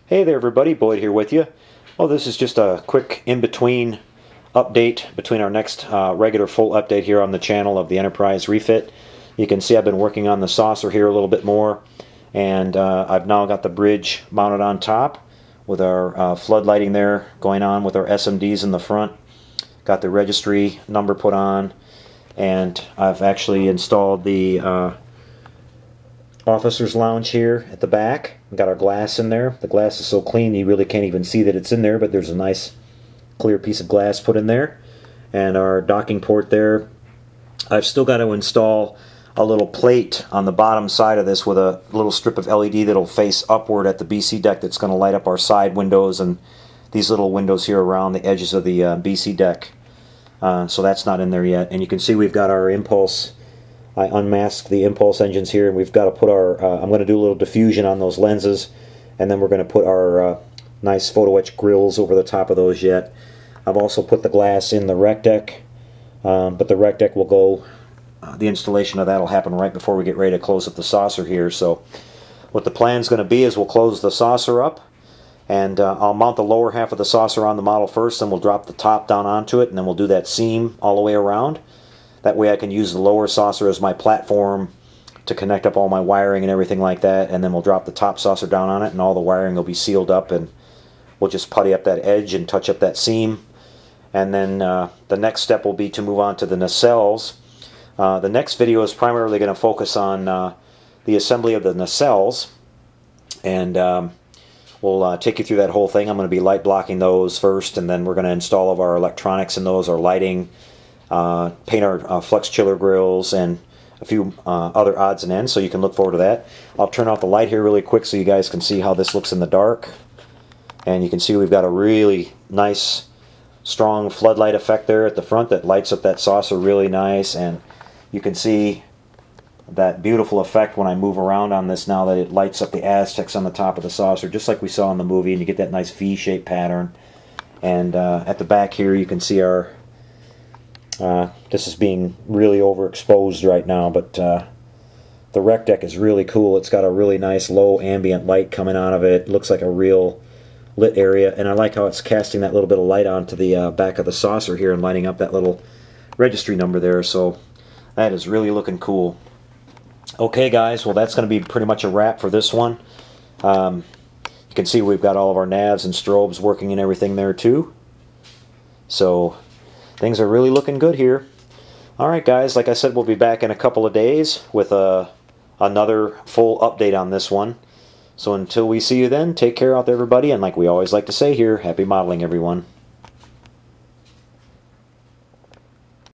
Hey there everybody, Boyd here with you. Well, this is just a quick in-between update between our next regular full update here on the channel of the Enterprise Refit. You can see I've been working on the saucer here a little bit more, and I've now got the bridge mounted on top with our flood lighting there going on with our SMDs in the front. Got the registry number put on, and I've actually installed the officer's lounge here at the back. We've got our glass in there. The glass is so clean you really can't even see that it's in there, but there's a nice clear piece of glass put in there. And our docking port there. I've still got to install a little plate on the bottom side of this with a little strip of LED that'll face upward at the BC deck that's going to light up our side windows and these little windows here around the edges of the BC deck. So that's not in there yet. And you can see we've got our impulse. I unmasked the impulse engines here, and we've got to put our, I'm going to do a little diffusion on those lenses, and then we're going to put our nice photo etch grills over the top of those yet. I've also put the glass in the rec deck, but the rec deck will go, the installation of that will happen right before we get ready to close up the saucer here. So what the plan is going to be is we'll close the saucer up, and I'll mount the lower half of the saucer on the model first, and we'll drop the top down onto it, and then we'll do that seam all the way around. That way I can use the lower saucer as my platform to connect up all my wiring and everything like that, and then we'll drop the top saucer down on it and all the wiring will be sealed up, and we'll just putty up that edge and touch up that seam. And then the next step will be to move on to the nacelles. The next video is primarily going to focus on the assembly of the nacelles, and we'll take you through that whole thing. I'm going to be light blocking those first, and then we're going to install all of our electronics in those, our lighting, paint our flux chiller grills, and a few other odds and ends, so you can look forward to that. I'll turn off the light here really quick so you guys can see how this looks in the dark. And you can see we've got a really nice strong floodlight effect there at the front that lights up that saucer really nice, and you can see that beautiful effect when I move around on this now that it lights up the Aztecs on the top of the saucer just like we saw in the movie, and you get that nice V-shaped pattern. And at the back here you can see our this is being really overexposed right now, but the rec deck is really cool. It's got a really nice low ambient light coming out of it. It looks like a real lit area, and I like how it's casting that little bit of light onto the back of the saucer here and lighting up that little registry number there, so that is really looking cool. Okay guys, well that's going to be pretty much a wrap for this one. You can see we've got all of our navs and strobes working and everything there too. So things are really looking good here. Alright guys, like I said, we'll be back in a couple of days with another full update on this one. So until we see you then, take care out there everybody, and like we always like to say here, happy modeling everyone.